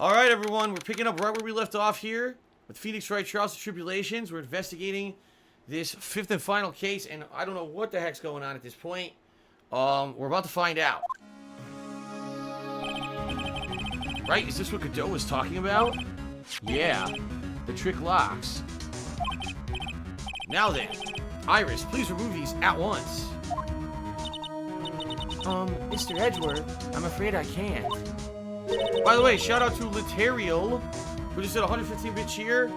Alright, everyone, we're picking up right where we left off here with Phoenix Wright, Trials and Tribulations. We're investigating this fifth and final case, and I don't know what the heck's going on at this point. We're about to find out. Right? Is this what Godot was talking about? Yeah, the trick locks. Now then, Iris, please remove these at once. Mr. Edgeworth, I'm afraid I can't. By the way, shout out to Laterial, who just did a 115-bit cheer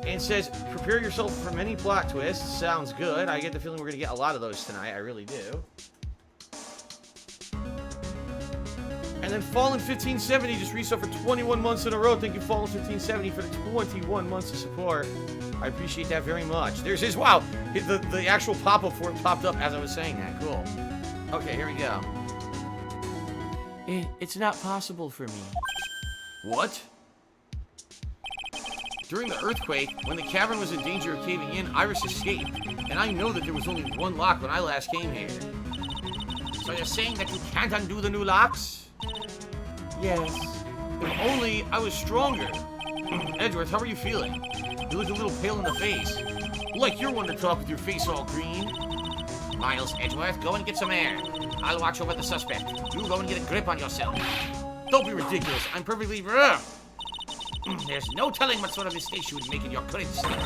and says, prepare yourself for many plot twists. Sounds good. I get the feeling we're going to get a lot of those tonight. I really do. And then Fallen 1570 just reset for 21 months in a row. Thank you, Fallen 1570, for the 21 months of support. I appreciate that very much. There's his, wow, the actual pop-up for it popped up as I was saying that. Cool. Okay, here we go. It's not possible for me. What? During the earthquake, when the cavern was in danger of caving in, Iris escaped. And I know that there was only one lock when I last came here. So you're saying that you can't undo the new locks? Yes. If only I was stronger. Edgeworth, how are you feeling? You look a little pale in the face. Like you're one to talk with your face all green. Miles Edgeworth, go and get some air. I'll watch over the suspect. You go and get a grip on yourself. Don't be ridiculous. I'm perfectly... There's no telling what sort of mistakes you would make in your current state.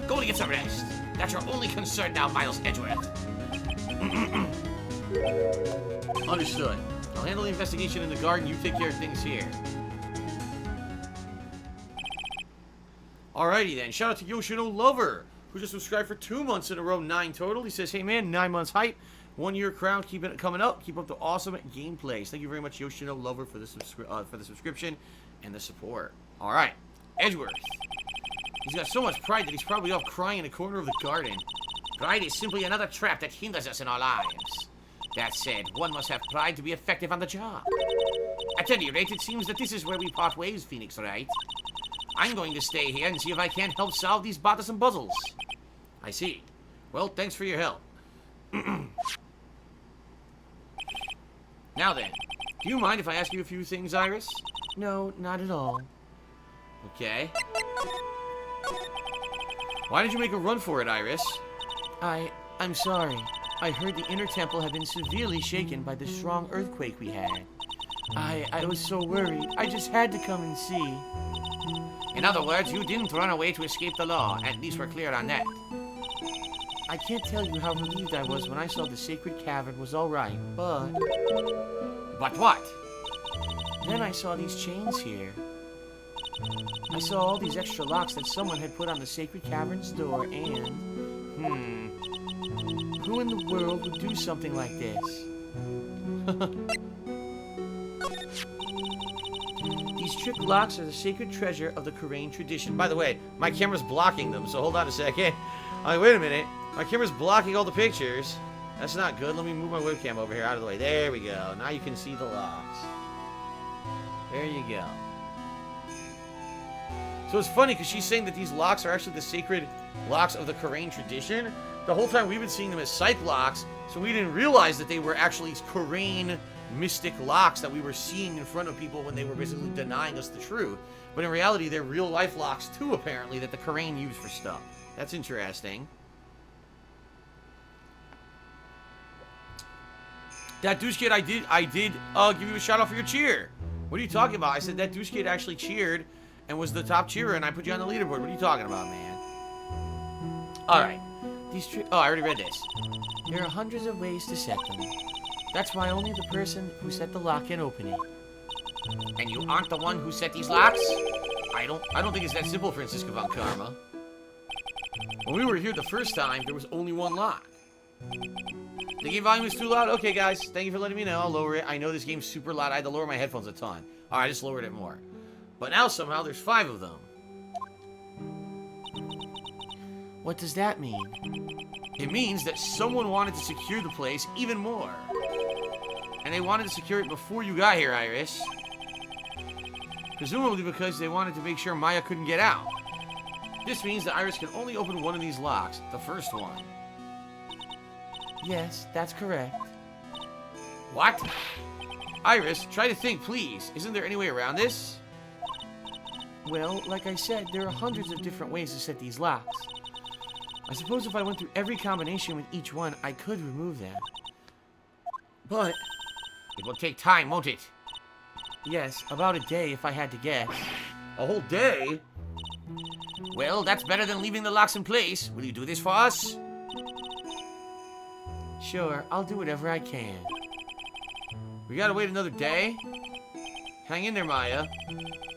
Go and get some rest. That's your only concern now, Miles Edgeworth. Understood. I'll handle the investigation in the garden. You take care of things here. Alrighty then. Shout out to Yoshino Lover, who just subscribed for 2 months in a row, 9 total. He says, hey man, 9 months hype. 1 year crown, keep it coming up. Keep up the awesome gameplays. Thank you very much, Yoshino Lover, for the subscription and the support. All right, Edgeworth. He's got so much pride that he's probably off crying in a corner of the garden. Pride is simply another trap that hinders us in our lives. That said, one must have pride to be effective on the job. At any rate, it seems that this is where we part ways, Phoenix Wright. I'm going to stay here and see if I can't help solve these bothersome puzzles. I see. Well, thanks for your help. Now then, do you mind if I ask you a few things, Iris? No, not at all. Okay. Why did you make a run for it, Iris? I'm sorry. I heard the inner temple had been severely shaken by the strong earthquake we had. I was so worried. I just had to come and see. In other words, you didn't run away to escape the law. At least we're clear on that. I can't tell you how relieved I was when I saw the sacred cavern was all right, but... But what? Then I saw these chains here. I saw all these extra locks that someone had put on the sacred cavern's door and... Who in the world would do something like this? These trick locks are the sacred treasure of the Korean tradition. By the way, my camera's blocking them, so hold on a second. Wait a minute. My camera's blocking all the pictures. That's not good. Let me move my webcam over here out of the way. There we go. Now you can see the locks. There you go. So it's funny because she's saying that these locks are actually the sacred locks of the Korean tradition. The whole time we've been seeing them as psych locks, so we didn't realize that they were actually Korean mystic locks that we were seeing in front of people when they were basically denying us the truth. But in reality, they're real life locks too, apparently, that the Korean use for stuff. That's interesting. That douche kid, I did give you a shout out for your cheer. What are you talking about? I said that douche kid actually cheered and was the top cheerer, and I put you on the leaderboard. What are you talking about, man? Alright. Oh, I already read this. There are hundreds of ways to set them. That's why only the person who set the lock can open it. And you aren't the one who set these locks? I don't think it's that simple, Francisco Von Karma. When we were here the first time, there was only one lock. The game volume is too loud? Okay, guys. Thank you for letting me know. I'll lower it. I know this game's super loud. I had to lower my headphones a ton. Alright, I just lowered it more. But now somehow there's 5 of them. What does that mean? It means that someone wanted to secure the place even more. And they wanted to secure it before you got here, Iris. Presumably because they wanted to make sure Maya couldn't get out. This means that Iris can only open one of these locks, the first one. Yes, that's correct. What? Iris, try to think, please. Isn't there any way around this? Well, like I said, there are hundreds of different ways to set these locks. I suppose if I went through every combination with each one, I could remove them. But It will take time, won't it? yes, about a day if I had to guess. A whole day? Well, that's better than leaving the locks in place. Will you do this for us? Sure, I'll do whatever I can. We gotta wait another day? Hang in there, Maya.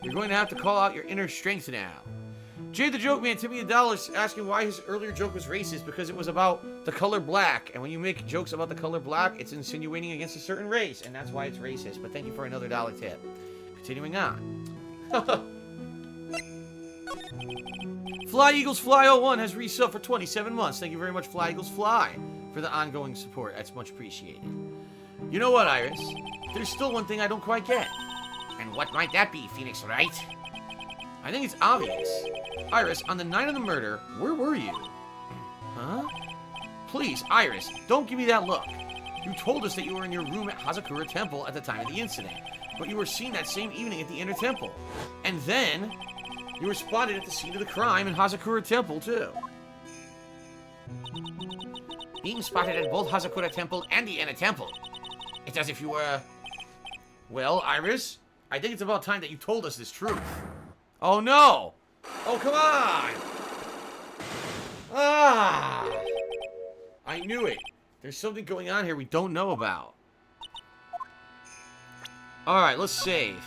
You're going to have to call out your inner strength now. Jay the Joke Man tipped me $1 asking why his earlier joke was racist because it was about the color black. And when you make jokes about the color black, it's insinuating against a certain race. And that's why it's racist. But thank you for another $1 tip. Continuing on. Fly Eagles Fly 01 has resubbed for 27 months. Thank you very much, Fly Eagles Fly, for the ongoing support. That's much appreciated. You know what, Iris? There's still one thing I don't quite get. And what might that be, Phoenix Wright? I think it's obvious. Iris, on the night of the murder, where were you? Huh? Please, Iris, don't give me that look. You told us that you were in your room at Hazakura Temple at the time of the incident, but you were seen that same evening at the Inner Temple. And then, you were spotted at the scene of the crime in Hazakura Temple, too. Being spotted at both Hazakura Temple and the Inner Temple. It's as if you were... Well, Iris, I think it's about time that you told us this truth. Oh, no! Oh, come on! Ah! I knew it. There's something going on here we don't know about. Alright, let's save.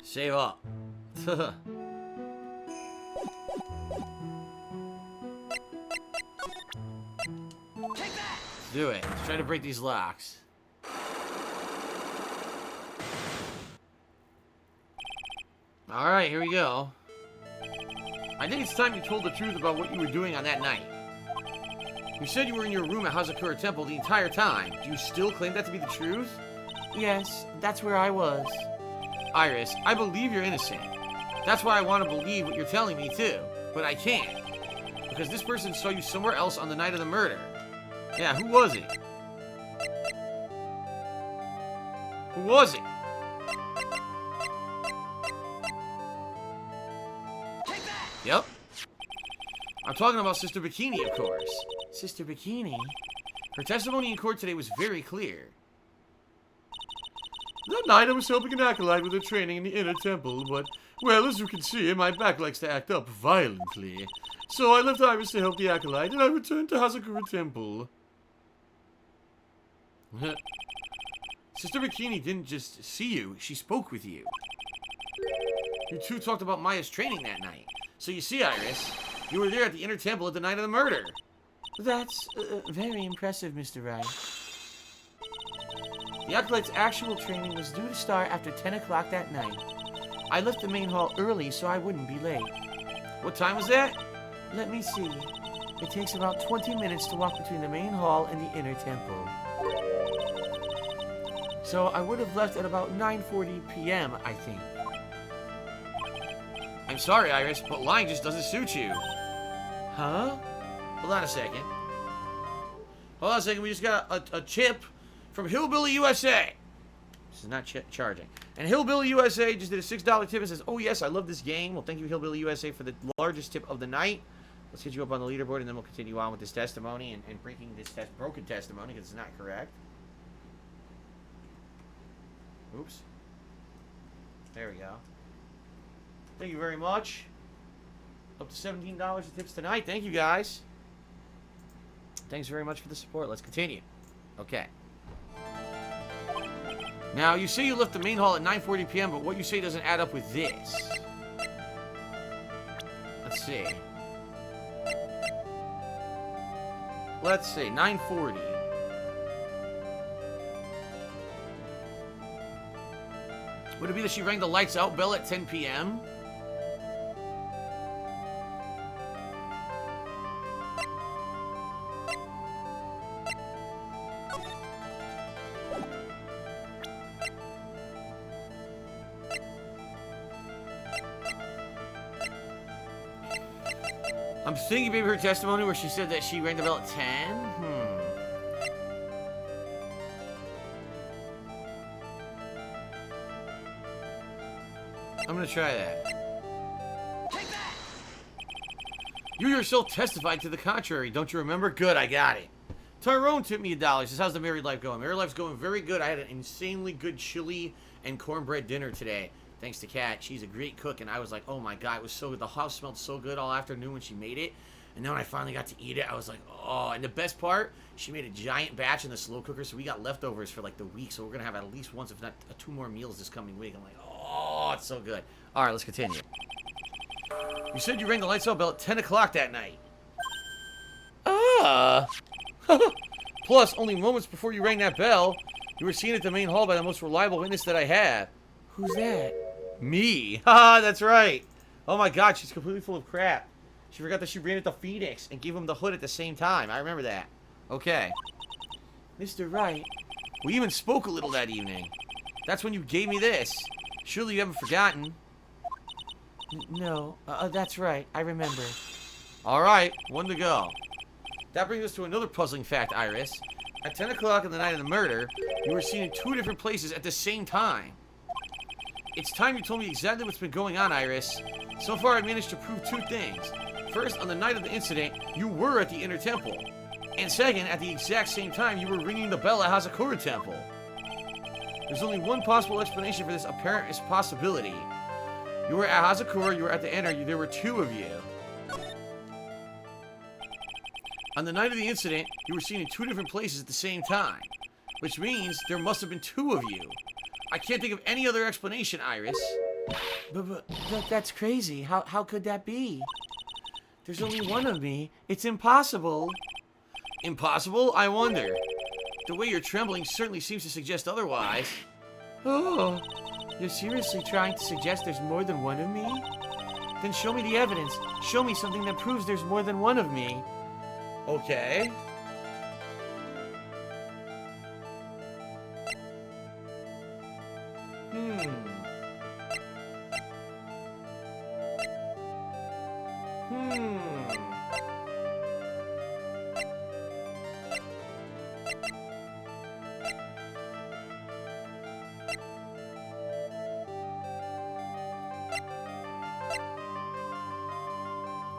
Save up. Do it. Let's try to break these locks. Alright, here we go. I think it's time you told the truth about what you were doing on that night. You said you were in your room at Hazakura Temple the entire time. Do you still claim that to be the truth? Yes, that's where I was. Iris, I believe you're innocent. That's why I want to believe what you're telling me, too. But I can't. Because this person saw you somewhere else on the night of the murder. Yeah, who was it? Who was it? Yep. I'm talking about Sister Bikini, of course. Sister Bikini? Her testimony in court today was very clear. That night I was helping an acolyte with her training in the Inner Temple, but, well, as you can see, my back likes to act up violently. So I left Iris to help the acolyte, and I returned to Hazakura Temple. Sister Bikini didn't just see you, she spoke with you. You two talked about Maya's training that night. So you see, Iris, you were there at the Inner Temple at the night of the murder. That's very impressive, Mr. Wright. The acolyte's Actual training was due to start after 10 o'clock that night. I left the main hall early so I wouldn't be late. What time was that? Let me see. It takes about 20 minutes to walk between the main hall and the Inner Temple. So I would have left at about 9:40 p.m., I think. I'm sorry, Iris, but lying just doesn't suit you. Huh? Hold on a second. Hold on a second, we just got a chip from Hillbilly USA. This is not charging. And Hillbilly USA just did a $6 tip and says, oh yes, I love this game. Well, thank you, Hillbilly USA, for the largest tip of the night. Let's get you up on the leaderboard, and then we'll continue on with this testimony and breaking this broken testimony, because it's not correct. Oops. There we go. Thank you very much. Up to $17 in tips tonight. Thank you, guys. Thanks very much for the support. Let's continue. Okay. Now, you say you left the main hall at 9:40 p.m., but what you say doesn't add up with this. Let's see. Let's see. 9:40. Would it be that she rang the lights out bell at 10 p.m.? I'm thinking maybe her testimony where she said that she rang the bell at 10? I'm gonna try that. You yourself testified to the contrary. Don't you remember? Good, I got it. Tyrone tipped me $1. Says, how's the married life going? Married life's going very good. I had an insanely good chili and cornbread dinner today. Thanks to Kat. She's a great cook, and I was like, oh my god, it was so good. The house smelled so good all afternoon when she made it. And then when I finally got to eat it, I was like, oh. And the best part, she made a giant batch in the slow cooker, so we got leftovers for like the week. So we're going to have at least once, if not 2 more meals this coming week. I'm like, oh, it's so good. All right, let's continue. You said you rang the lights out bell at 10 o'clock that night. Plus, only moments before you rang that bell, you were seen at the main hall by the most reliable witness that I have. Who's that? Me. Haha, that's right. Oh my god, she's completely full of crap. She forgot that she ran into Phoenix and gave him the hood at the same time. I remember that. Okay. Mr. Wright. We even spoke a little that evening. That's when you gave me this. Surely you haven't forgotten. No, that's right. I remember. Alright, 1 to go. That brings us to another puzzling fact, Iris. At 10 o'clock on the night of the murder, you were seen in 2 different places at the same time. It's time you told me exactly what's been going on, Iris. So far, I managed to prove 2 things. First, on the night of the incident, you were at the Inner Temple. And second, at the exact same time, you were ringing the bell at Hazakura Temple. There's only one possible explanation for this apparent possibility. You were at Hazakura, you were at the Inner, there were 2 of you. On the night of the incident, you were seen in 2 different places at the same time. Which means there must have been 2 of you. I can't think of any other explanation, Iris. But that's crazy. How could that be? There's only 1 of me. It's impossible. Impossible? I wonder. The way you're trembling certainly seems to suggest otherwise. Oh, you're seriously trying to suggest there's more than 1 of me? Then show me the evidence. Show me something that proves there's more than 1 of me. Okay.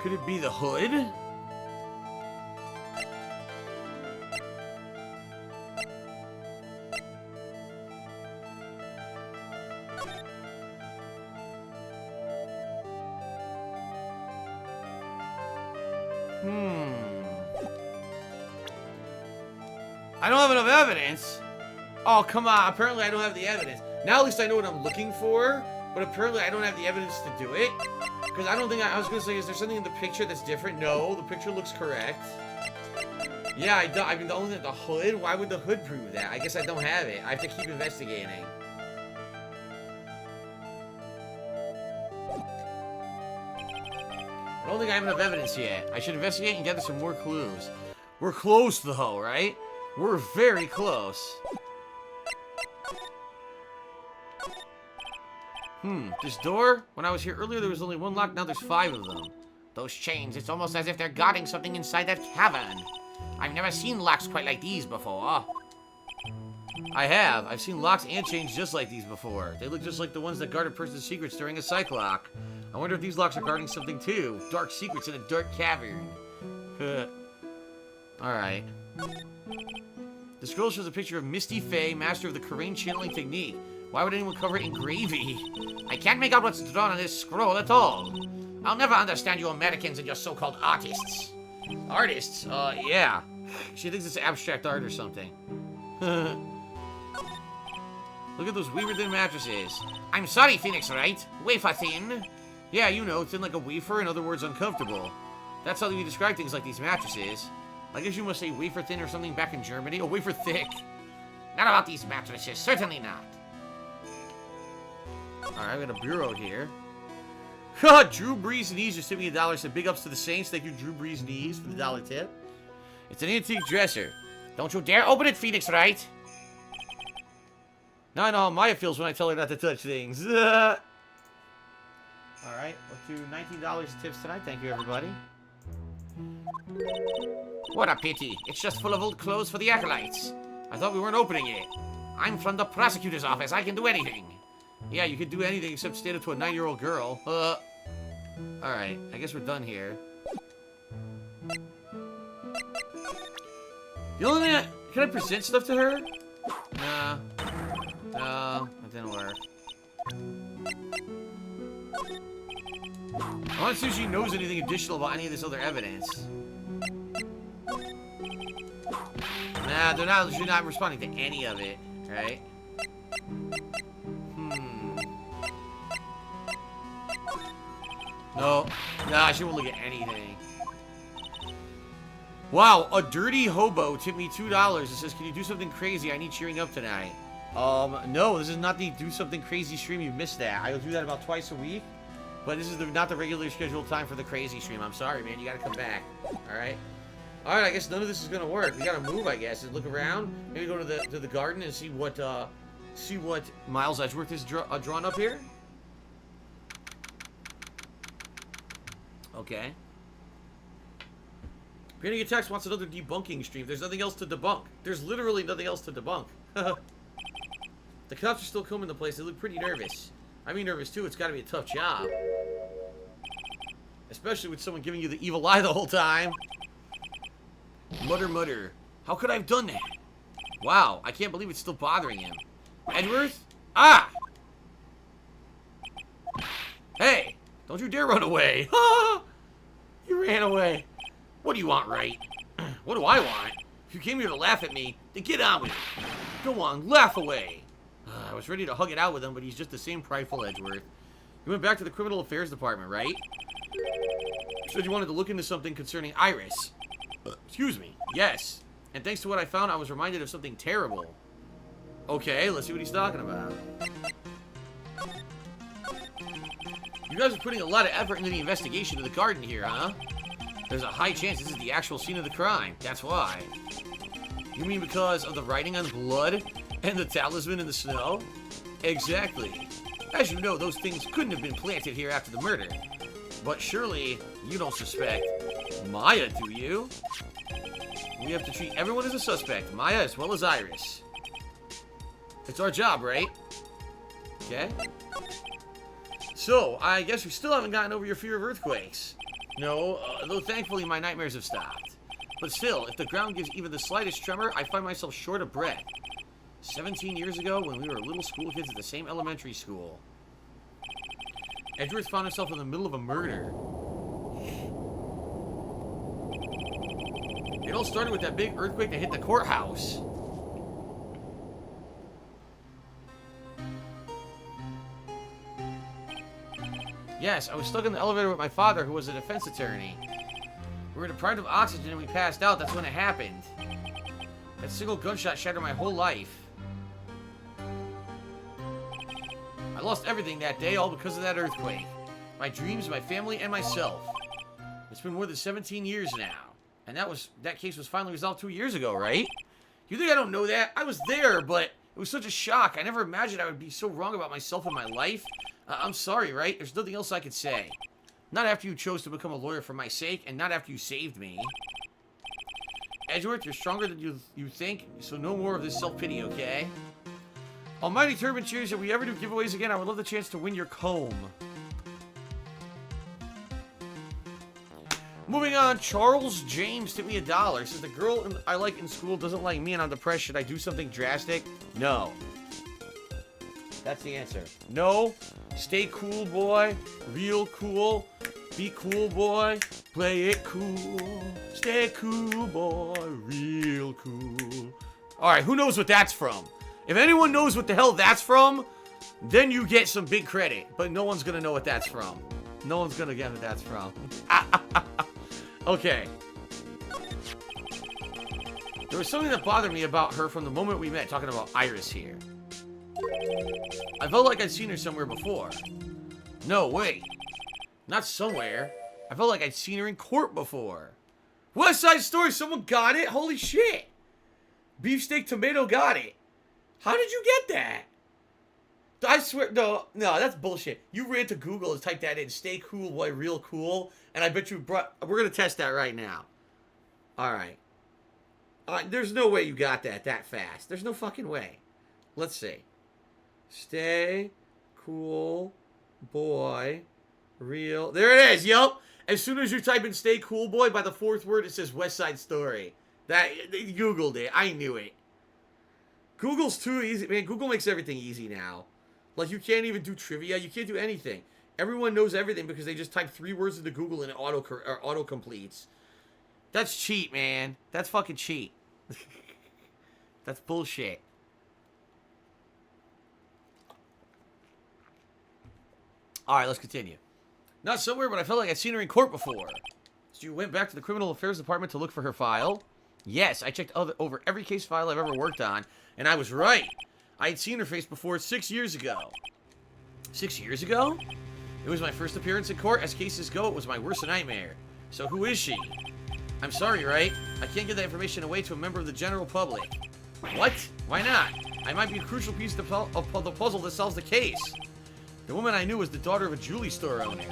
Could it be the hood? I don't have enough evidence. Oh, come on. Apparently I don't have the evidence. Now at least I know what I'm looking for, but apparently I don't have the evidence to do it. Because I don't think I was going to say, is there something in the picture that's different? No, the picture looks correct. Yeah, I mean, the hood? Why would the hood prove that? I guess I don't have it. I have to keep investigating. I don't think I have enough evidence yet. I should investigate and gather some more clues. We're close, though, right? We're very close. This door? When I was here earlier, there was only 1 lock. Now there's 5 of them. Those chains, it's almost as if they're guarding something inside that cavern. I've never seen locks quite like these before. I have. I've seen locks and chains just like these before. They look just like the ones that guard a person's secrets during a psych lock. I wonder if these locks are guarding something too. Dark secrets in a dark cavern. Alright. The scroll shows a picture of Misty Faye, master of the Karain channeling technique. Why would anyone cover it in gravy? I can't make out what's drawn on this scroll at all. I'll never understand you Americans and your so-called artists. Artists? Yeah. She thinks it's abstract art or something. Look at those wafer thin mattresses. I'm sorry, Phoenix Wright. Wafer thin? Yeah, you know, thin like a wafer, in other words, uncomfortable. That's how we describe things like these mattresses. I guess you must say wafer thin or something back in Germany. Oh, wafer thick. Not about these mattresses, certainly not. Alright, we got a bureau here. Ha! Drew Brees Knees just tipped me $1. Said big ups to the Saints. Thank you, Drew Brees Knees, for the $1 tip. It's an antique dresser. Don't you dare open it, Phoenix Wright. Now I know how Maya feels when I tell her not to touch things. Alright, up to $19 tips tonight. Thank you, everybody. What a pity. It's just full of old clothes for the acolytes. I thought we weren't opening it. I'm from the prosecutor's office. I can do anything. Yeah, you could do anything except stand up to a 9-year-old girl. Alright, I guess we're done here. The only thing can I present stuff to her? Nah. No, that didn't work. I want to see if she knows anything additional about any of this other evidence. Nah, she's not responding to any of it, right? No. Nah, she won't look at anything. Wow, a dirty hobo tipped me $2. It says, can you do something crazy? I need cheering up tonight. No, this is not the do something crazy stream. You missed that. I'll do that about twice a week. But this is not the regular scheduled time for the crazy stream. I'm sorry, man. You gotta come back. Alright? Alright, I guess none of this is gonna work. We gotta move, I guess, and look around. Maybe go to the garden and see what Miles Edgeworth is drawn up here. Okay. Getting a text wants another debunking stream. There's nothing else to debunk. There's literally nothing else to debunk. The cops are still coming to the place. They look pretty nervous. I mean nervous too. It's got to be a tough job. Especially with someone giving you the evil eye the whole time. Mutter, mutter. How could I have done that? Wow, I can't believe it's still bothering him. Edgeworth? Ah! Hey, don't you dare run away. You ran away. What do you want, Wright? What do I want? If you came here to laugh at me, then get on with it. Go on, laugh away. I was ready to hug it out with him, but he's just the same prideful Edgeworth. You went back to the Criminal Affairs Department, right? You said you wanted to look into something concerning Iris. Excuse me. Yes. And thanks to what I found, I was reminded of something terrible. Okay, let's see what he's talking about. You guys are putting a lot of effort into the investigation of the garden here, huh? There's a high chance this is the actual scene of the crime. That's why. You mean because of the writing on blood and the talisman in the snow? Exactly. As you know, those things couldn't have been planted here after the murder. But surely, you don't suspect Maya, do you? We have to treat everyone as a suspect, Maya as well as Iris. It's our job, right? Okay. So, I guess you still haven't gotten over your fear of earthquakes. No, though thankfully my nightmares have stopped. But still, if the ground gives even the slightest tremor, I find myself short of breath. 17 years ago, when we were little school kids at the same elementary school, Edgeworth found himself in the middle of a murder. It all started with that big earthquake that hit the courthouse. Yes, I was stuck in the elevator with my father, who was a defense attorney. We were deprived of oxygen and we passed out. That's when it happened. That single gunshot shattered my whole life. I lost everything that day, all because of that earthquake. My dreams, my family, and myself. It's been more than 17 years now. And that case was finally resolved 2 years ago, right? You think I don't know that? I was there, but it was such a shock. I never imagined I would be so wrong about myself and my life. I'm sorry, right? There's nothing else I could say. Not after you chose to become a lawyer for my sake, and not after you saved me. Edgeworth, you're stronger than you think, so no more of this self-pity, okay? Almighty Turban Cheers, if we ever do giveaways again, I would love the chance to win your comb. Moving on, Charles James tipped me $1. Says the girl I like in school doesn't like me and I'm depressed. Should I do something drastic? No. That's the answer. No. Stay cool, boy. Real cool. Be cool, boy. Play it cool. Stay cool, boy. Real cool. Alright, who knows what that's from? If anyone knows what the hell that's from, then you get some big credit. But no one's gonna know what that's from. No one's gonna get what that's from. Okay. There was something that bothered me about her from the moment we met, talking about Iris here. I felt like I'd seen her somewhere before. No, wait. Not somewhere. I felt like I'd seen her in court before. West Side Story, someone got it? Holy shit. Beefsteak Tomato got it. How did you get that? I swear, no, that's bullshit. You ran to Google and typed that in, stay cool, boy, real cool, and I bet you brought, we're going to test that right now. Alright. There's no way you got that fast. There's no fucking way. Let's see. Stay cool boy real. There it is. Yup. As soon as you type in "stay cool boy," by the fourth word it says West Side Story. That they Googled it. I knew it. Google's too easy, man. Google makes everything easy now. Like, you can't even do trivia. You can't do anything. Everyone knows everything because they just type 3 words into Google and it auto completes. That's cheat, man. That's fucking cheat. That's bullshit. Alright, let's continue. Not somewhere, but I felt like I'd seen her in court before. So you went back to the Criminal Affairs Department to look for her file? Yes, I checked over every case file I've ever worked on, and I was right. I had seen her face before 6 years ago. 6 years ago? It was my first appearance in court. As cases go, it was my worst nightmare. So who is she? I'm sorry, right? I can't give that information away to a member of the general public. What? Why not? I might be a crucial piece of the puzzle that solves the case. The woman I knew was the daughter of a jewelry store owner.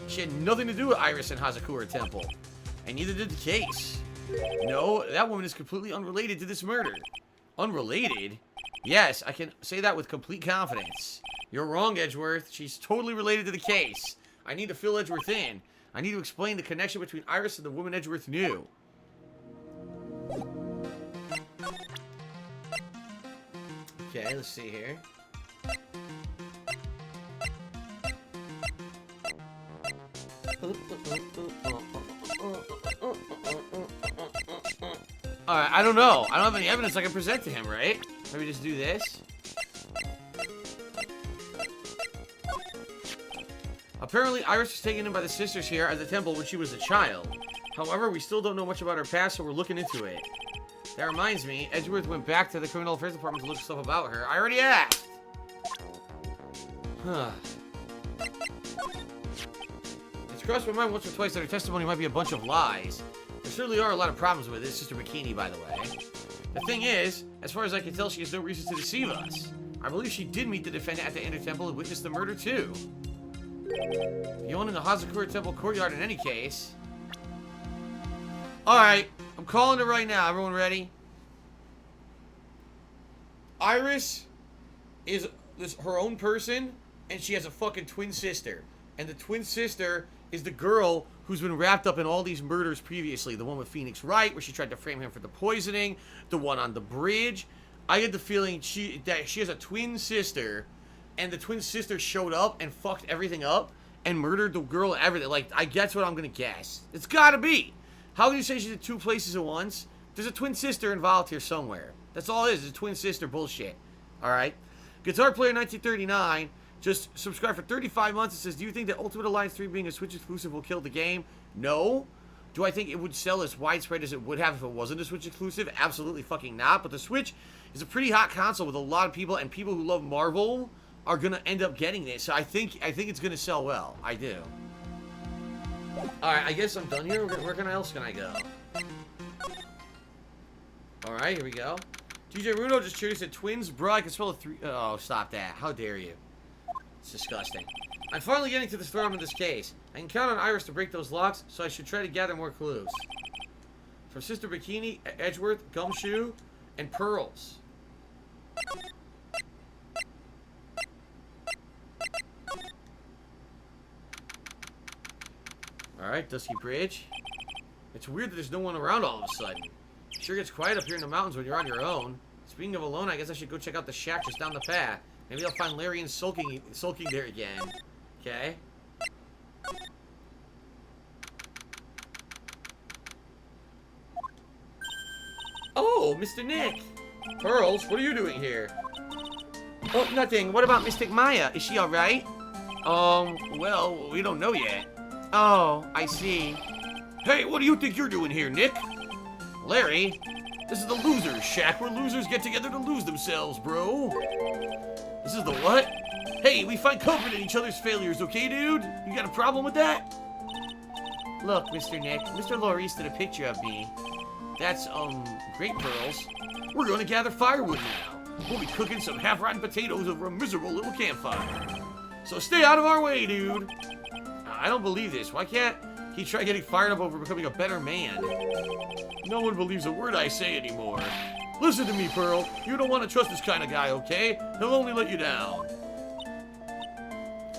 She had nothing to do with Iris and Hazakura Temple. And neither did the case. No, that woman is completely unrelated to this murder. Unrelated? Yes, I can say that with complete confidence. You're wrong, Edgeworth. She's totally related to the case. I need to fill Edgeworth in. I need to explain the connection between Iris and the woman Edgeworth knew. Okay, let's see here. Alright, I don't know. I don't have any evidence I can present to him, right? Maybe just do this. Apparently, Iris was taken in by the sisters here at the temple when she was a child. However, we still don't know much about her past, so we're looking into it. That reminds me, Edgeworth went back to the Criminal Affairs Department to look stuff about her. I already asked! Huh. It's crossed my mind once or twice that her testimony might be a bunch of lies. There certainly are a lot of problems with it, Sister Bikini, by the way. The thing is, as far as I can tell, she has no reason to deceive us. I believe she did meet the defendant at the Inner Temple and witnessed the murder, too. The one in the Hazakura Temple courtyard in any case. Alright, I'm calling it right now. Everyone ready? Iris is her own person, and she has a fucking twin sister. And the twin sister is the girl who's been wrapped up in all these murders previously. The one with Phoenix Wright, where she tried to frame him for the poisoning. The one on the bridge. I get the feeling that she has a twin sister, and the twin sister showed up and fucked everything up and murdered the girl and everything. Like, that's what I'm gonna guess. It's gotta be. How can you say she's at 2 places at once? There's a twin sister involved here somewhere. That's all it is. It's a twin sister bullshit. Alright? Guitar Player 1939 just subscribed for 35 months and says, do you think that Ultimate Alliance 3 being a Switch exclusive will kill the game? No. Do I think it would sell as widespread as it would have if it wasn't a Switch exclusive? Absolutely fucking not. But the Switch is a pretty hot console with a lot of people, and people who love Marvel are gonna end up getting this. So I think it's gonna sell well. I do. Alright, I guess I'm done here. Where else can I go? Alright, here we go. DJ Runo just cheered. He said, twins, bro, I can spell a 3. Oh, stop that. How dare you? It's disgusting. I'm finally getting to the bottom of this case. I can count on Iris to break those locks, so I should try to gather more clues. From Sister Bikini, Edgeworth, Gumshoe, and Pearls. Alright, Dusky Bridge. It's weird that there's no one around all of a sudden. It sure gets quiet up here in the mountains when you're on your own. Speaking of alone, I guess I should go check out the shack just down the path. Maybe I'll find Larian sulking there again. Okay. Oh, Mr. Nick! Pearls, what are you doing here? Oh, nothing. What about Mystic Maya? Is she alright? Well, we don't know yet. Oh, I see. Hey, what do you think you're doing here, Nick? Larry, this is the Losers Shack, where losers get together to lose themselves, bro. This is the what? Hey, we find comfort in each other's failures, okay, dude? You got a problem with that? Look, Mr. Nick, Mr. Loris did a picture of me. That's, great, Pearls. We're gonna gather firewood now. We'll be cooking some half-rotten potatoes over a miserable little campfire. So stay out of our way, dude. I don't believe this. Why can't he try getting fired up over becoming a better man? No one believes a word I say anymore. Listen to me, Pearl. You don't want to trust this kind of guy, okay? He'll only let you down.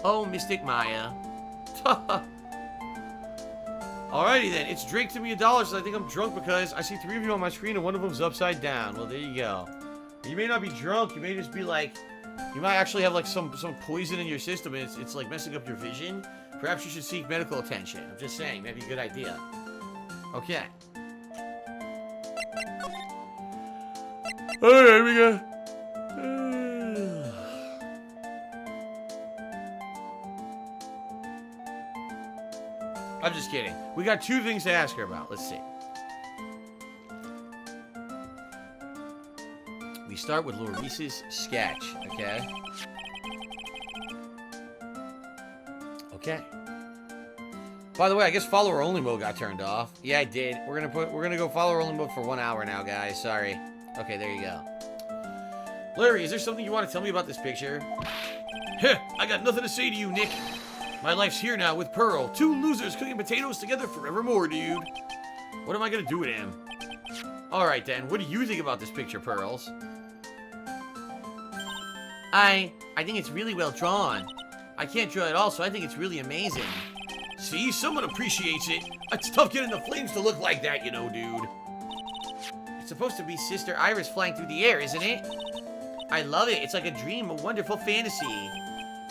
Oh, Mystic Maya. Alrighty then, it's drink to me $1, so I think I'm drunk because I see 3 of you on my screen and one of them's upside down. Well, there you go. You may not be drunk, you may just be like, you might actually have like some poison in your system and it's like messing up your vision. Perhaps you should seek medical attention. I'm just saying, that'd be a good idea. Okay. Alright, we go. I'm just kidding. We got 2 things to ask her about. Let's see. We start with Laurice's sketch, okay? Okay. By the way, I guess follower only mode got turned off. Yeah, I did. We're gonna go follower only mode for 1 hour now, guys. Sorry. Okay, there you go. Larry, is there something you want to tell me about this picture? Heh, I got nothing to say to you, Nick. My life's here now with Pearl. 2 losers cooking potatoes together forevermore, dude. What am I gonna do with him? Alright then, what do you think about this picture, Pearls? I think it's really well drawn. I can't draw at all, so I think it's really amazing. See, someone appreciates it. It's tough getting the flames to look like that, you know, dude. It's supposed to be Sister Iris flying through the air, isn't it? I love it. It's like a dream, a wonderful fantasy.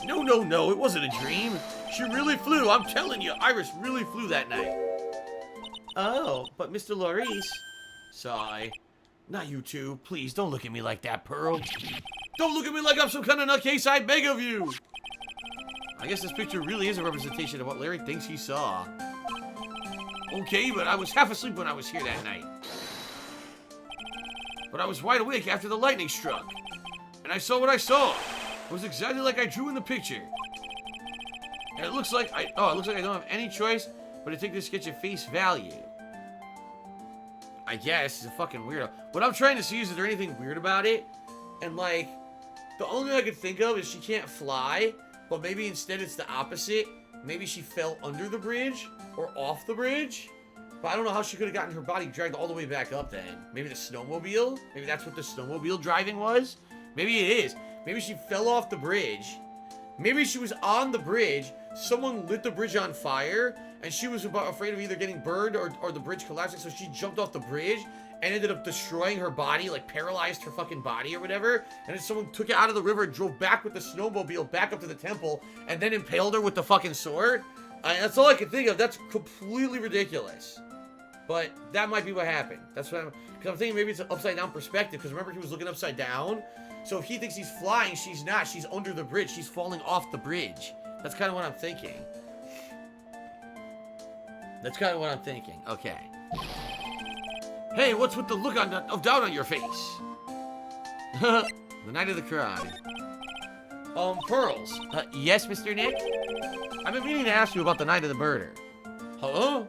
No, it wasn't a dream. She really flew, I'm telling you. Iris really flew that night. Oh, but Mr. Laurice... Sigh. Not you two. Please, don't look at me like that, Pearl. Don't look at me like I'm some kind of nutcase, I beg of you. I guess this picture really is a representation of what Larry thinks he saw. Okay, but I was half asleep when I was here that night. But I was wide awake after the lightning struck. And I saw what I saw. It was exactly like I drew in the picture. And it looks like I don't have any choice but to take this sketch at face value. I guess he's a fucking weirdo. What I'm trying to see is there anything weird about it? And like, the only thing I could think of is she can't fly, but maybe instead it's the opposite. Maybe she fell under the bridge or off the bridge. But I don't know how she could have gotten her body dragged all the way back up then. Maybe the snowmobile? Maybe that's what the snowmobile driving was? Maybe it is. Maybe she fell off the bridge. Maybe she was on the bridge, someone lit the bridge on fire, and she was afraid of either getting burned or the bridge collapsing, so she jumped off the bridge and ended up destroying her body, like paralyzed her fucking body or whatever, and then someone took it out of the river and drove back with the snowmobile back up to the temple, and then impaled her with the fucking sword. That's all I can think of. That's completely ridiculous. But that might be what happened. That's what because I'm thinking maybe it's an upside down perspective, because remember he was looking upside down? So if he thinks he's flying, she's not. She's under the bridge. She's falling off the bridge. That's kind of what I'm thinking. Okay. Hey, what's with the look of doubt on your face? The night of the crime. Pearls. Yes, Mr. Nick? I've been meaning to ask you about the night of the murder. Huh?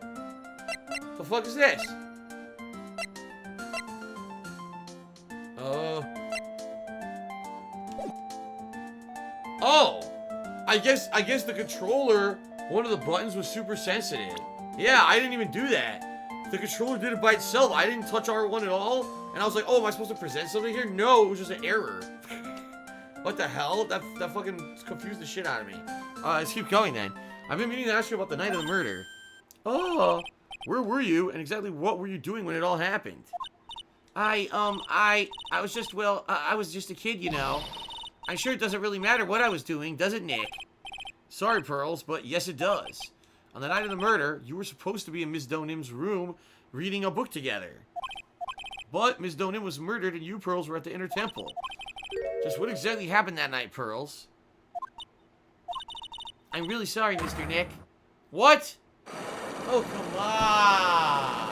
The fuck is this? Oh! I guess the controller, one of the buttons was super sensitive. Yeah, I didn't even do that. The controller did it by itself. I didn't touch R1 at all. And I was like, oh, am I supposed to present something here? No, it was just an error. What the hell? That fucking confused the shit out of me. Let's keep going then. I've been meaning to ask you about the night of the murder. Oh, where were you? And exactly what were you doing when it all happened? I was just, well, I was just a kid, you know. I'm sure it doesn't really matter what I was doing, does it, Nick? Sorry, Pearls, but yes, it does. On the night of the murder, you were supposed to be in Ms. Donim's room reading a book together. But Ms. Donim was murdered and you, Pearls, were at the Inner Temple. Just what exactly happened that night, Pearls? I'm really sorry, Mr. Nick. What? Oh, come on.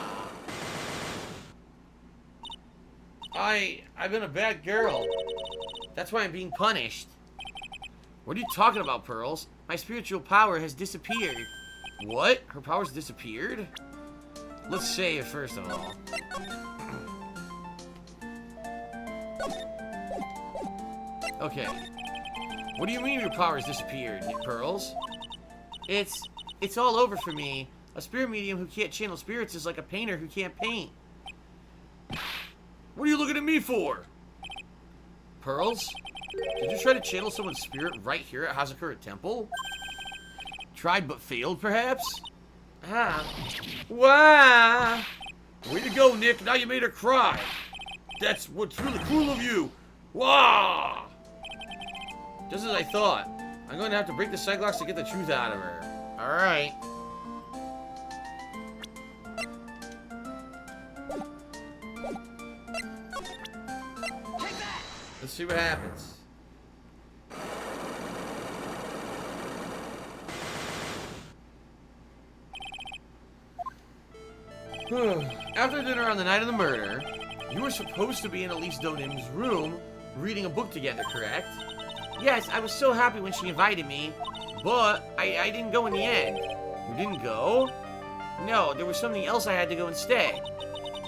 I've been a bad girl. That's why I'm being punished. What are you talking about, Pearls? My spiritual power has disappeared. What? Her powers disappeared? Let's save first of all. Okay. What do you mean your powers disappeared, Pearls? It's all over for me. A spirit medium who can't channel spirits is like a painter who can't paint. What are you looking at me for? Pearls? Did you try to channel someone's spirit right here at Hazakura Temple? Tried but failed, perhaps? Ah. Wow! Way to go, Nick. Now you made her cry. That's what's really cool of you. Wow! Just as I thought. I'm going to have to break the Cyclops to get the truth out of her. Alright. Let's see what happens. After dinner on the night of the murder, you were supposed to be in Elise Donim's room reading a book together, correct? Yes, I was so happy when she invited me. But I didn't go in the end. You didn't go? No, there was something else I had to go instead.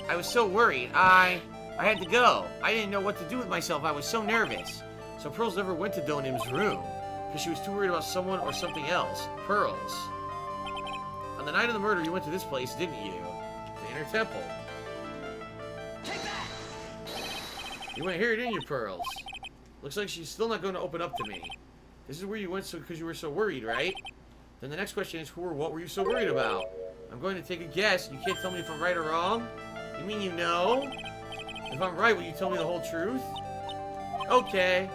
I was so worried. I had to go. I didn't know what to do with myself. I was so nervous. So Pearls never went to Donim's room because she was too worried about someone or something else. Pearls. On the night of the murder, you went to this place, didn't you? The Inner Temple. Take that! You went here, didn't you, Pearls? Looks like she's still not going to open up to me. This is where you went because you were so worried, right? Then the next question is, who or what were you so worried about? I'm going to take a guess. You can't tell me if I'm right or wrong? You mean you know? If I'm right, will you tell me the whole truth? Okay.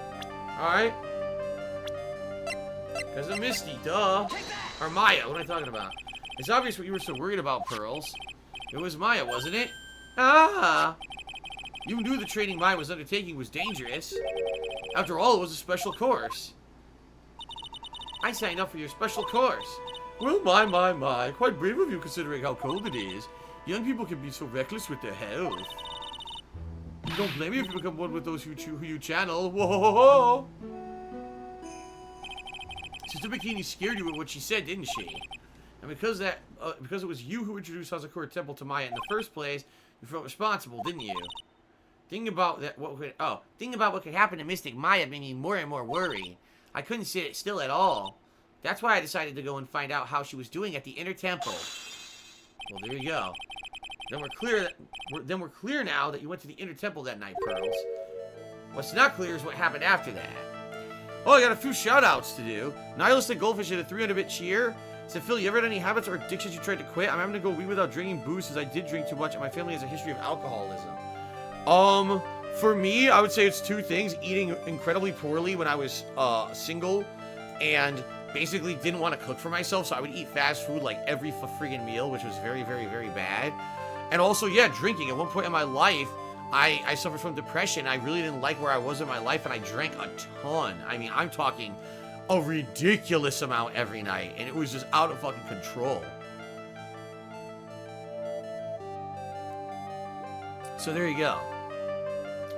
Alright. Because of Misty, duh. Or Maya, what am I talking about? It's obvious what you were so worried about, Pearls. It was Maya, wasn't it? Ah! You knew the training Maya was undertaking was dangerous. After all, it was a special course. I signed up for your special course. Well, my. Quite brave of you considering how cold it is. Young people can be so reckless with their health. You don't blame me if you become one with those who you channel. Whoa! Sister Bikini scared you with what she said, didn't she? And because it was you who introduced Hazakura Temple to Maya in the first place, you felt responsible, didn't you? Thinking about what could happen to Mystic Maya made me more and more worried. I couldn't sit still at all. That's why I decided to go and find out how she was doing at the Inner Temple. Well, there you go. Then we're clear now that you went to the Inner Temple that night, Pearls. What's not clear is what happened after that. Oh, I got a few shout-outs to do. Nihilistic Goldfish did a 300-bit cheer. Said, Phil, you ever had any habits or addictions you tried to quit? I'm having to go weed without drinking booze since I did drink too much and my family has a history of alcoholism. For me, I would say it's two things. Eating incredibly poorly when I was single and basically didn't want to cook for myself, so I would eat fast food like every friggin' meal, which was very, very, very bad. And also, yeah, drinking. At one point in my life, I suffered from depression. I really didn't like where I was in my life, and I drank a ton. I mean, I'm talking a ridiculous amount every night, and it was just out of fucking control. So there you go.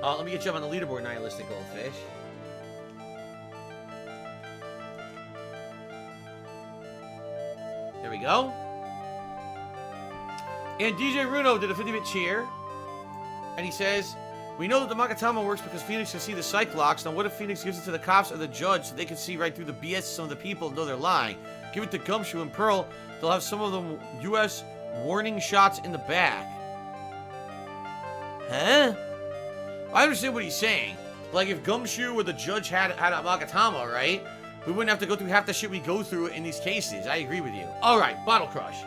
Let me get you up on the leaderboard, Nihilistic Goldfish. There we go. And DJ Runo did a 50-bit cheer. And he says, we know that the Magatama works because Phoenix can see the Cyclops. Now what if Phoenix gives it to the cops or the judge so they can see right through the BS of some of the people and know they're lying? Give it to Gumshoe and Pearl. They'll have some of the U.S. warning shots in the back. Huh? I understand what he's saying. Like, if Gumshoe or the judge had a Magatama, right? We wouldn't have to go through half the shit we go through in these cases. I agree with you. Alright, Bottle Crush.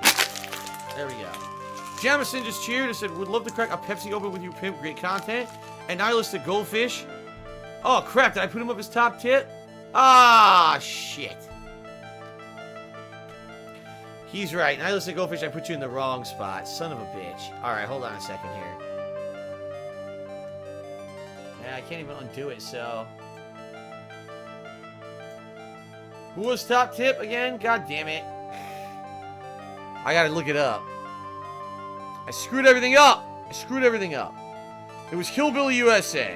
There we go. Jamison just cheered and said, would love to crack a Pepsi open with you, pimp. Great content. And Nihilistic Goldfish. Oh, crap. Did I put him up as top tip? Ah, shit. He's right. Nihilistic Goldfish, I put you in the wrong spot. Son of a bitch. Alright, hold on a second here. I can't even undo it, so... Who was top tip again? God damn it. I gotta look it up. I screwed everything up. It was Hillbilly USA.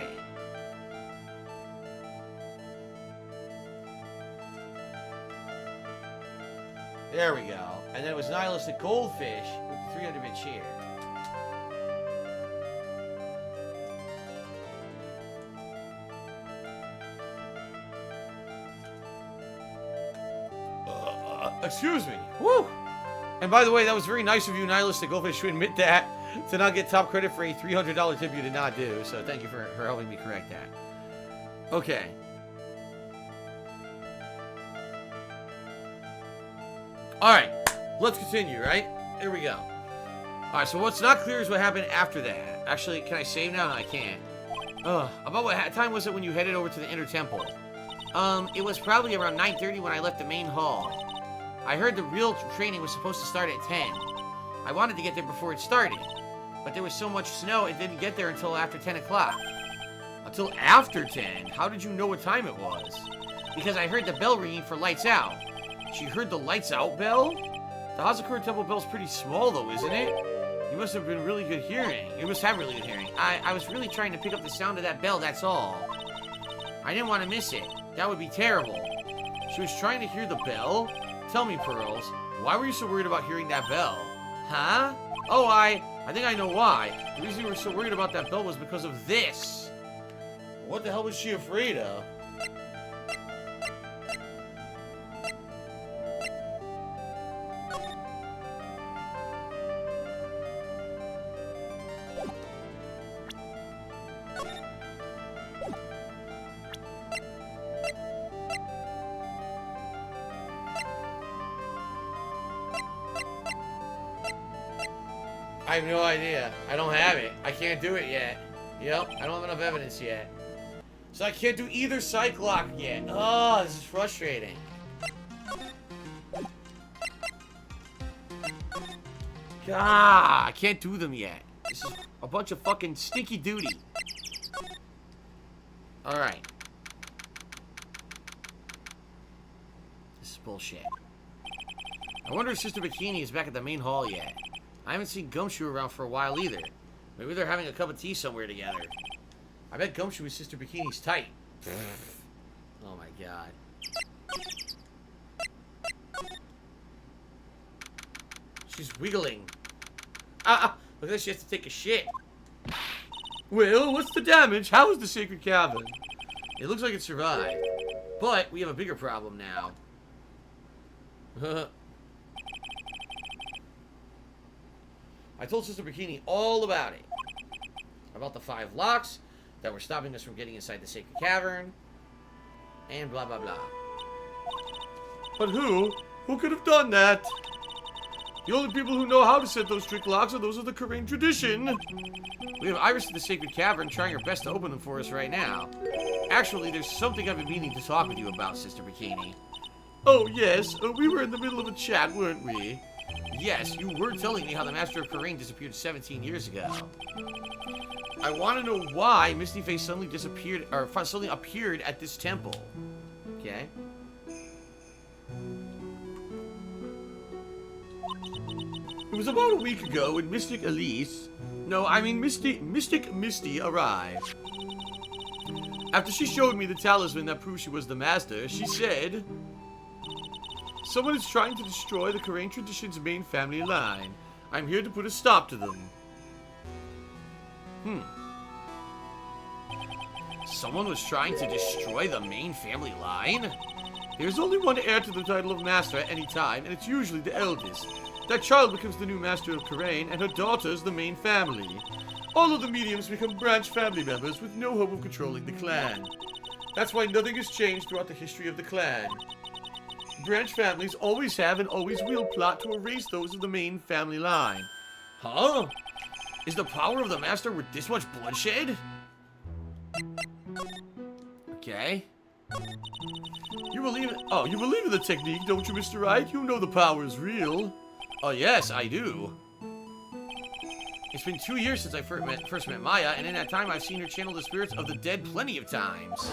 There we go. And then it was Nihilistic Goldfish with the 300-bit cheer. Excuse me. Woo! And by the way, that was very nice of you, Nihilistic Goldfish, to admit that, to not get top credit for a $300 tip you did not do. So thank you for helping me correct that. Okay. Alright, let's continue, right? Here we go. Alright, so what's not clear is what happened after that. Actually, can I save now? No, I can't. About what time was it when you headed over to the inner temple? It was probably around 9:30 when I left the main hall. I heard the real training was supposed to start at 10. I wanted to get there before it started, but there was so much snow it didn't get there until after 10 o'clock. Until after 10? How did you know what time it was? Because I heard the bell ringing for lights out. She heard the lights out bell? The Hazakura Temple bell's pretty small though, isn't it? You must have been really good hearing. You must have really good hearing. I was really trying to pick up the sound of that bell, that's all. I didn't want to miss it. That would be terrible. She was trying to hear the bell? Tell me, Pearls, why were you so worried about hearing that bell? Huh? Oh, I think I know why. The reason you were so worried about that bell was because of this. What the hell was she afraid of? I have no idea. I don't have it. I can't do it yet. Yep, I don't have enough evidence yet. So I can't do either psych lock yet. Oh, this is frustrating. God, I can't do them yet. This is a bunch of fucking stinky duty. Alright. This is bullshit. I wonder if Sister Bikini is back at the main hall yet. I haven't seen Gumshoe around for a while either. Maybe they're having a cup of tea somewhere together. I bet Gumshoe and Sister Bikini's tight. Oh my god. She's wiggling. Look like she has to take a shit. Well, what's the damage? How is the sacred cavern? It looks like it survived. But we have a bigger problem now. I told Sister Bikini all about it. About the 5 locks that were stopping us from getting inside the sacred cavern. And blah, blah, blah. But who? Who could have done that? The only people who know how to set those trick locks are those of the Korean tradition. We have Iris in the sacred cavern trying her best to open them for us right now. Actually, there's something I've been meaning to talk with you about, Sister Bikini. Oh, yes. We were in the middle of a chat, weren't we? Yes, you were telling me how the Master of Korean disappeared 17 years ago. I want to know why Misty Face suddenly disappeared, or suddenly appeared at this temple. Okay. It was about a week ago when Mystic Misty arrived. After she showed me the talisman that proved she was the Master, she said, "Someone is trying to destroy the Korean tradition's main family line. I'm here to put a stop to them." Someone was trying to destroy the main family line? There's only one heir to the title of Master at any time, and it's usually the eldest. That child becomes the new Master of Korean, and her daughter's the main family. All of the mediums become branch family members with no hope of controlling the clan. That's why nothing has changed throughout the history of the clan. Branch families always have and always will plot to erase those of the main family line. Huh? Is the power of the Master worth this much bloodshed? Okay. You believe in the technique, don't you, Mr. Wright? You know the power is real. Oh, yes, I do. It's been 2 years since I first met Maya, and in that time I've seen her channel the spirits of the dead plenty of times.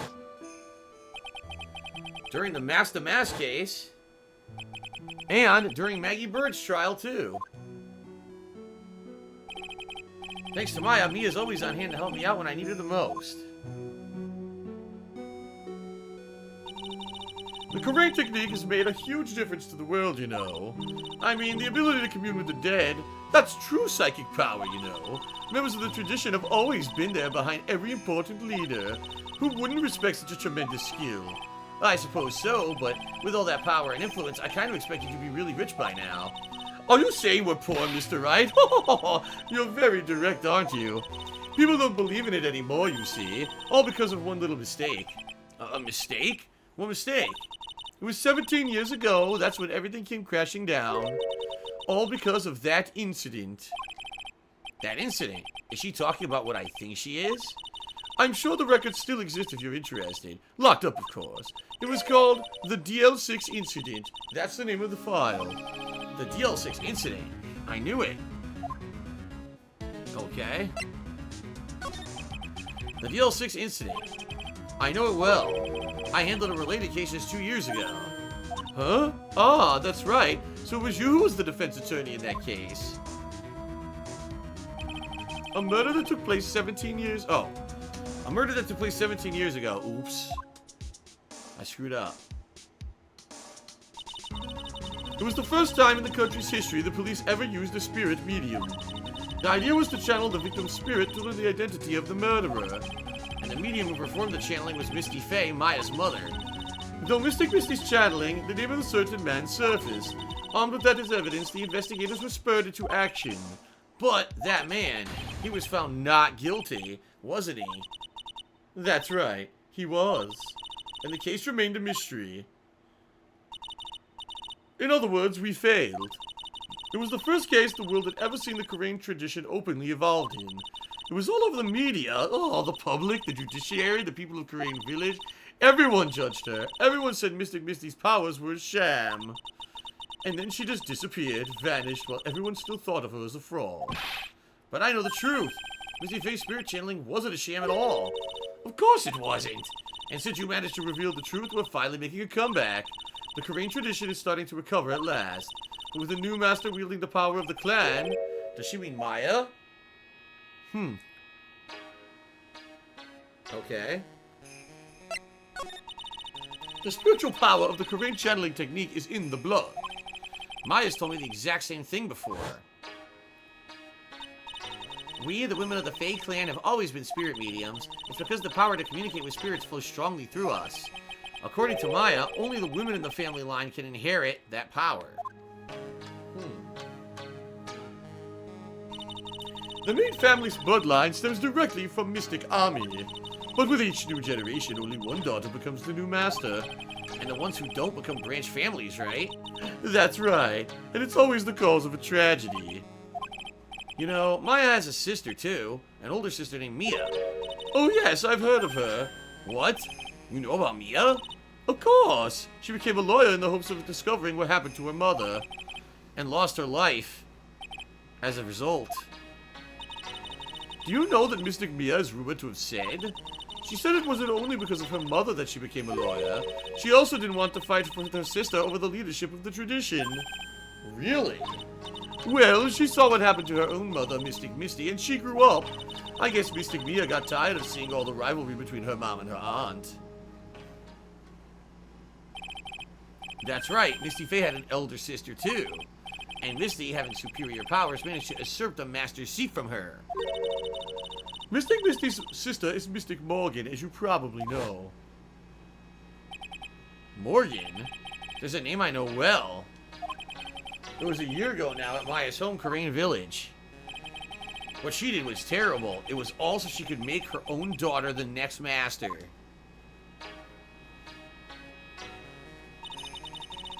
During the Master Mass case, and during Maggie Bird's trial, too. Thanks to Maya, Mia's always on hand to help me out when I need her the most. The Korean technique has made a huge difference to the world, you know. I mean, the ability to commune with the dead, that's true psychic power, you know. Members of the tradition have always been there behind every important leader. Who wouldn't respect such a tremendous skill? I suppose so, but with all that power and influence, I kind of expected you to be really rich by now. Are you saying we're poor, Mr. Wright? You're very direct, aren't you? People don't believe in it anymore, you see. All because of one little mistake. A mistake? What mistake? It was 17 years ago. That's when everything came crashing down. All because of that incident. That incident? Is she talking about what I think she is? I'm sure the records still exist if you're interested. Locked up, of course. It was called the DL6 Incident. That's the name of the file. The DL6 Incident. I knew it. Okay. The DL6 Incident. I know it well. I handled a related case just 2 years ago. Huh? Ah, that's right. So it was you who was the defense attorney in that case. A murder that took place 17 years... Oh. A murder that took place 17 years ago. Oops. I screwed up. It was the first time in the country's history the police ever used a spirit medium. The idea was to channel the victim's spirit to learn the identity of the murderer. And the medium who performed the channeling was Misty Faye, Maya's mother. Though Mystic Misty's channeling, the name of a certain man surfaced. Armed with that as evidence, the investigators were spurred into action. But that man, he was found not guilty, wasn't he? That's right, he was. And the case remained a mystery. In other words, we failed. It was the first case the world had ever seen the Korean tradition openly evolved in. It was all over the media. Oh, the public, the judiciary, the people of Korean Village. Everyone judged her. Everyone said Mystic Misty's powers were a sham. And then she just disappeared, vanished, while everyone still thought of her as a fraud. But I know the truth. Misty Faye's spirit channeling wasn't a sham at all. Of course it wasn't. And since you managed to reveal the truth, we're finally making a comeback. The Korean tradition is starting to recover at last. But with a new master wielding the power of the clan... Does she mean Maya? Okay. The spiritual power of the Korean channeling technique is in the blood. Maya's told me the exact same thing before. We, the women of the Fae clan, have always been spirit mediums. It's because the power to communicate with spirits flows strongly through us. According to Maya, only the women in the family line can inherit that power. The main family's bloodline stems directly from Mystic Ami. But with each new generation, only one daughter becomes the new master. And the ones who don't become branch families, right? That's right. And it's always the cause of a tragedy. You know, Maya has a sister, too. An older sister named Mia. Oh, yes, I've heard of her. What? You know about Mia? Of course. She became a lawyer in the hopes of discovering what happened to her mother. And lost her life. As a result. Do you know that Mystic Mia is rumored to have said? She said it wasn't only because of her mother that she became a lawyer. She also didn't want to fight with her sister over the leadership of the tradition. Really? Well, she saw what happened to her own mother, Mystic Misty, and she grew up. I guess Mystic Mia got tired of seeing all the rivalry between her mom and her aunt. That's right, Misty Faye had an elder sister too. And Misty, having superior powers, managed to usurp the master's seat from her. Mystic Misty's sister is Mystic Morgan, as you probably know. Morgan? There's a name I know well. It was a year ago now at Maya's home, Korean Village. What she did was terrible. It was all so she could make her own daughter the next master.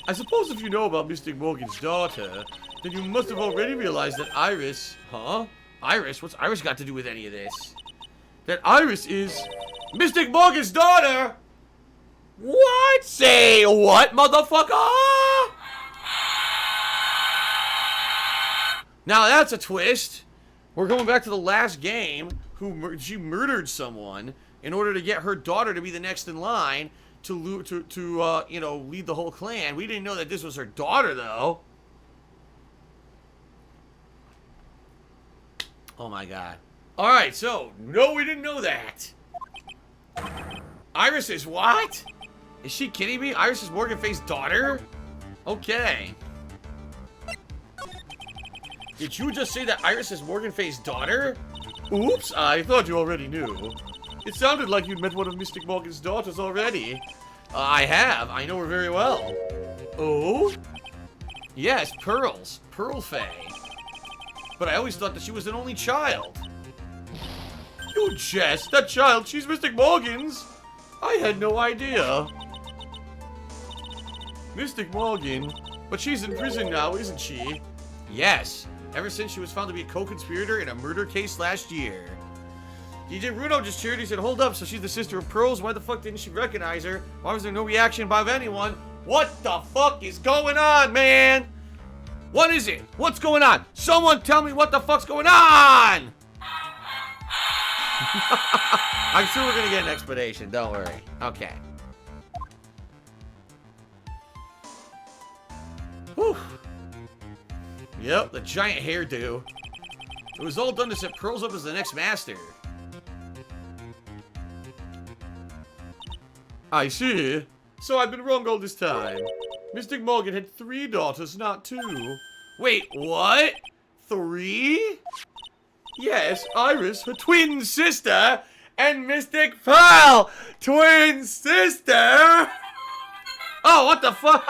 I suppose if you know about Mystic Morgan's daughter, then you must have already realized that Iris... Huh? Iris? What's Iris got to do with any of this? That Iris is... Mystic Morgan's daughter! What? Say what, motherfucker? Now that's a twist. We're going back to the last game. She murdered someone in order to get her daughter to be the next in line to you know, lead the whole clan. We didn't know that this was her daughter, though. Oh my god. Alright, so, no, we didn't know that. Iris is what? Is she kidding me? Iris is Morgan Faye's daughter? Okay. Did you just say that Iris is Morgan Faye's daughter? Oops, I thought you already knew. It sounded like you'd met one of Mystic Morgan's daughters already. I have. I know her very well. Oh? Yes, Pearls. Pearl Faye. But I always thought that she was an only child. You jest. That child, she's Mystic Morgan's. I had no idea. Mystic Morgan. But she's in prison now, isn't she? Yes. Ever since she was found to be a co-conspirator in a murder case last year. DJ Bruno just cheered. He said, hold up, so she's the sister of Pearls? Why the fuck didn't she recognize her? Why was there no reaction by anyone? What the fuck is going on, man? What is it? What's going on? Someone tell me what the fuck's going on! I'm sure we're gonna get an explanation, don't worry. Okay. Whew. Yep, the giant hairdo. It was all done to set Pearls up as the next master. I see. So I've been wrong all this time. Mystic Morgan had 3 daughters, not 2. Wait, what? 3? Yes, Iris, her twin sister, and Mystic Pearl, twin sister. Oh, what the fuck?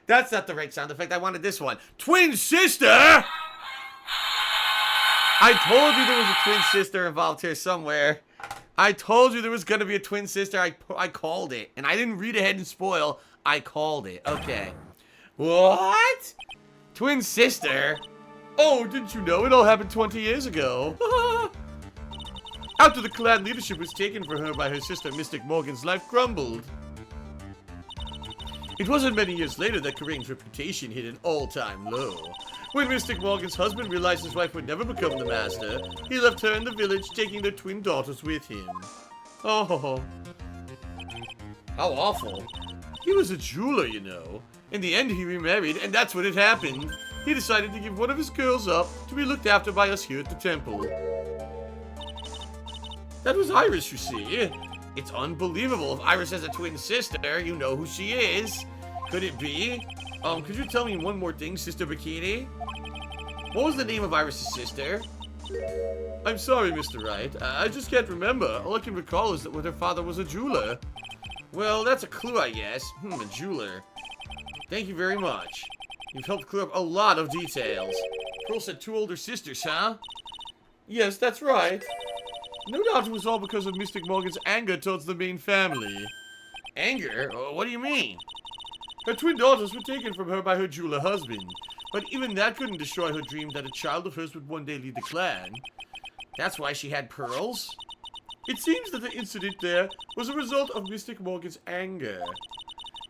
That's not the right sound effect. I wanted this one. Twin sister? I told you there was a twin sister involved here somewhere. I told you there was going to be a twin sister. I called it. And I didn't read ahead and spoil. I called it. Okay. What? Twin sister? Oh, didn't you know? It all happened 20 years ago. After the clan leadership was taken from her by her sister Mystic Morgan's life crumbled. It wasn't many years later that Karane's reputation hit an all-time low. When Mystic Morgan's husband realized his wife would never become the master, he left her in the village, taking their twin daughters with him. Oh. How awful. He was a jeweler, you know. In the end, he remarried, and that's when it happened. He decided to give one of his girls up to be looked after by us here at the temple. That was Iris, you see. It's unbelievable. If Iris has a twin sister, you know who she is. Could it be? Could you tell me one more thing, Sister Bikini? What was the name of Iris' sister? I'm sorry, Mr. Wright. I just can't remember. All I can recall is that her father was a jeweler. Well, that's a clue, I guess. A jeweler. Thank you very much. You've helped clear up a lot of details. Pearl said 2 older sisters, huh? Yes, that's right. No doubt it was all because of Mystic Morgan's anger towards the main family. Anger? What do you mean? Her twin daughters were taken from her by her jeweler husband. But even that couldn't destroy her dream that a child of hers would one day lead the clan. That's why she had pearls? It seems that the incident there was a result of Mystic Morgan's anger.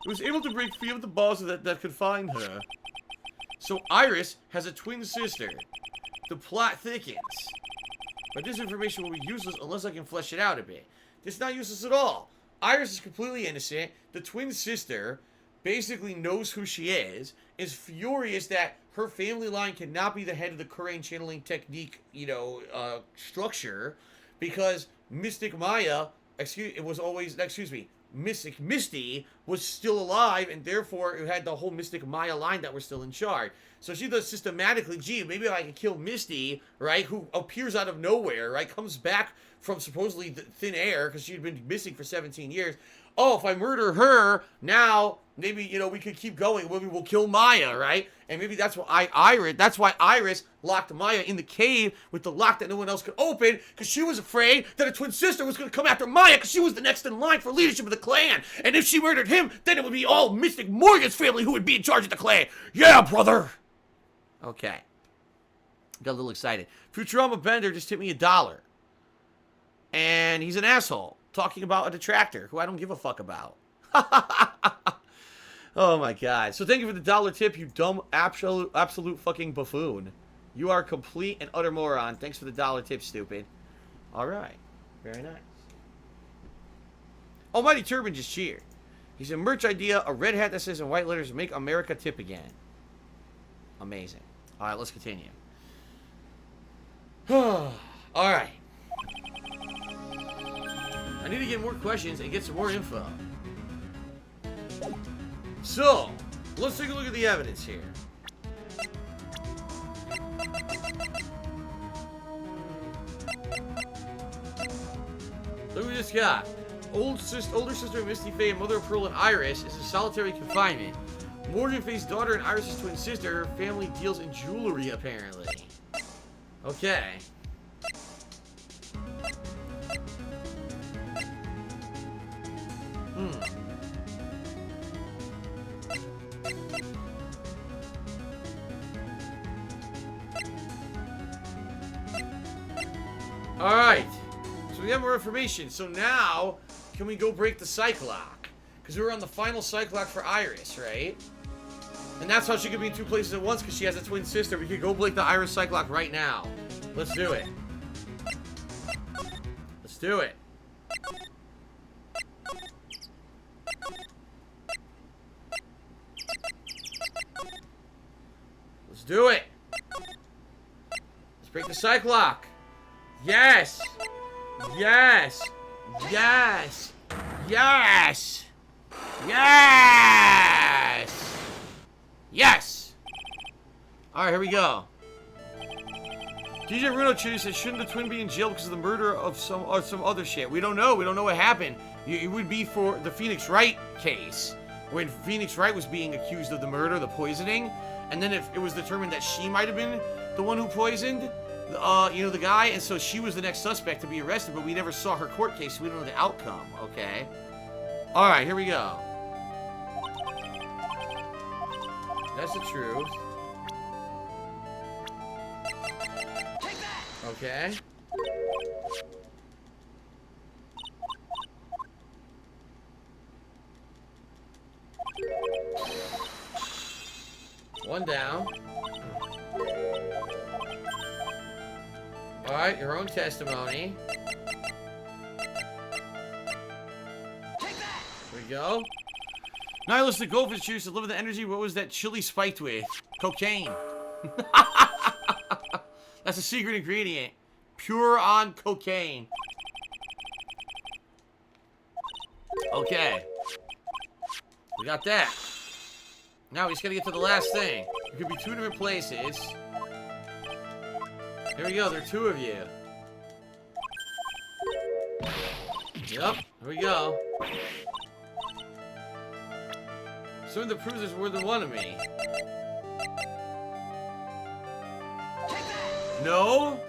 It was able to break free of the bars that confine her. So Iris has a twin sister. The plot thickens. But this information will be useless unless I can flesh it out a bit. It's not useless at all. Iris is completely innocent. The twin sister basically knows who she is furious that her family line cannot be the head of the Kurane channeling technique, structure, because Mystic Misty was still alive, and therefore it had the whole Mystic Maya line that were still in charge. So she does systematically, gee, maybe if I can kill Misty, right, who appears out of nowhere, right, comes back from supposedly thin air, because she'd been missing for 17 years. Oh, if I murder her, now, maybe, we could keep going. Maybe we'll kill Maya, right? And maybe that's why Iris locked Maya in the cave with the lock that no one else could open, because she was afraid that her twin sister was going to come after Maya, because she was the next in line for leadership of the clan. And if she murdered him, then it would be all Mystic Morgan's family who would be in charge of the clan. Yeah, brother! Okay. Got a little excited. Futurama Bender just hit me $1. And he's an asshole. Talking about a detractor who I don't give a fuck about. Oh my god. So thank you for the $1 tip, you dumb absolute fucking buffoon. You are a complete and utter moron. Thanks for the $1 tip, stupid. Alright. Very nice. Almighty Turban just cheered. He said, merch idea, a red hat that says in white letters, make America tip again. Amazing. Alright, let's continue. Alright. I need to get more questions and get some more info. So, let's take a look at the evidence here. Look what we just got. Older sister of Misty Faye and mother of Pearl and Iris is in solitary confinement. Morgan Faye's daughter and Iris' twin sister, her family deals in jewelry, apparently. Okay. Alright. So we have more information. So now, can we go break the psych lock? Because we were on the final psych lock for Iris, right? And that's how she could be in two places at once, because she has a twin sister. We could go break the Iris psych lock right now. Let's do it. Let's do it. Let's do it. Let's break the psych lock. Yes. Yes. Yes. Yes. Yes. Yes. All right, here we go. DJ Runo Chitty says, shouldn't the twin be in jail because of the murder of some other shit? We don't know. We don't know what happened. It would be for the Phoenix Wright case, when Phoenix Wright was being accused of the murder, the poisoning, and then if it was determined that she might have been the one who poisoned, you know, the guy, and so she was the next suspect to be arrested, but we never saw her court case, so we don't know the outcome. Okay. All right, here we go. That's the truth. Okay. One down. Alright, your own testimony. Here we go. Nihilistic Goldfish Juice to live with the energy. What was that chili spiked with? Cocaine. That's a secret ingredient. Pure on cocaine. Okay. We got that. Now we just gotta get to the last thing. It could be two different places. Here we go, there are two of you. Yep, here we go. Something that proves there's more than one of me. No?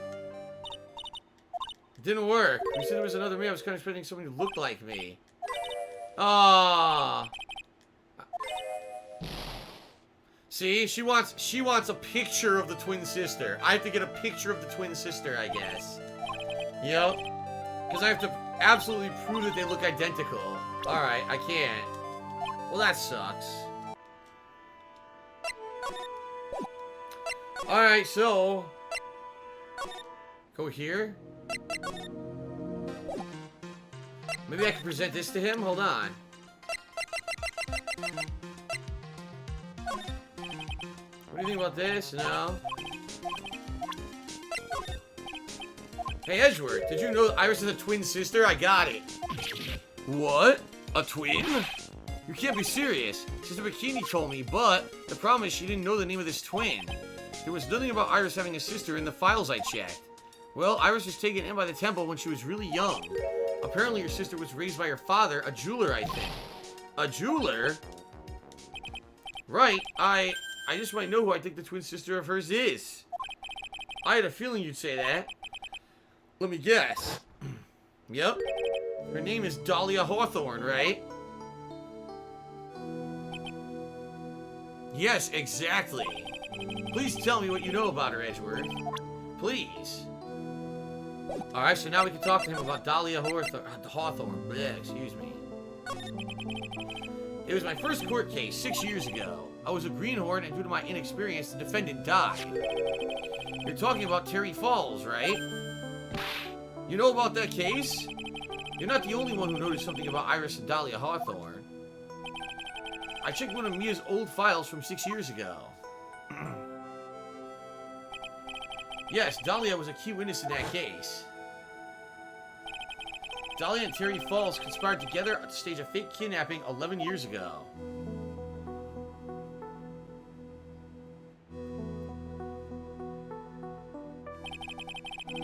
It didn't work. You said there was another me. I was kind of expecting someone who looked like me. Ah. See, she wants a picture of the twin sister. I have to get a picture of the twin sister, I guess. Yep. Because I have to absolutely prove that they look identical. Alright, I can't. Well, that sucks. Alright, so... Go here? Maybe I can present this to him? Hold on. What do you think about this? No? Hey, Edgeworth, did you know Iris is a twin sister? I got it. What? A twin? You can't be serious. Sister Bikini told me, but the problem is she didn't know the name of this twin. There was nothing about Iris having a sister in the files I checked. Well, Iris was taken in by the temple when she was really young. Apparently her sister was raised by her father, a jeweler, I think. A jeweler? Right, I just might know who I think the twin sister of hers is. I had a feeling you'd say that. Let me guess. Yep. Her name is Dahlia Hawthorne, right? Yes, exactly. Please tell me what you know about her, Edgeworth. Please. Alright, so now we can talk to him about Dahlia Hawthorne. Bleh, excuse me. It was my first court case 6 years ago. I was a greenhorn, and due to my inexperience, the defendant died. You're talking about Terry Falls, right? You know about that case? You're not the only one who noticed something about Iris and Dahlia Hawthorne. I checked one of Mia's old files from 6 years ago. Yes, Dahlia was a key witness in that case. Dahlia and Terry Falls conspired together to stage a fake kidnapping 11 years ago.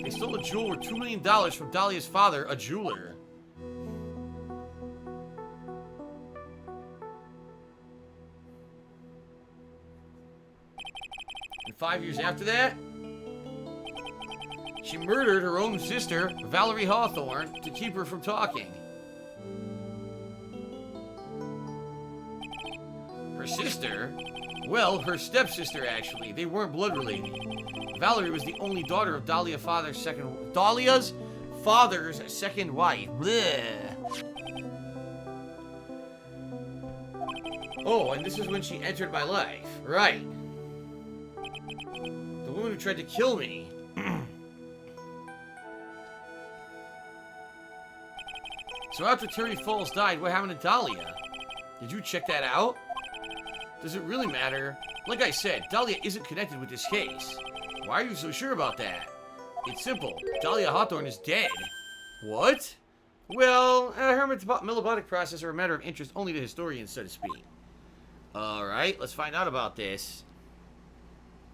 They stole a jewel worth $2 million from Dahlia's father, a jeweler. And 5 years after that, she murdered her own sister, Valerie Hawthorne, to keep her from talking. Her sister? Well, her stepsister, actually. They weren't blood related. Valerie was the only daughter of Dahlia's father's father's second wife. Blech. Oh, and this is when she entered my life. Right. The woman who tried to kill me. So after Terry Falls died, what happened to Dahlia? Did you check that out? Does it really matter? Like I said, Dahlia isn't connected with this case. Why are you so sure about that? It's simple. Dahlia Hawthorne is dead. What? Well, her metabolic process are a matter of interest only to historians, so to speak. Alright, let's find out about this.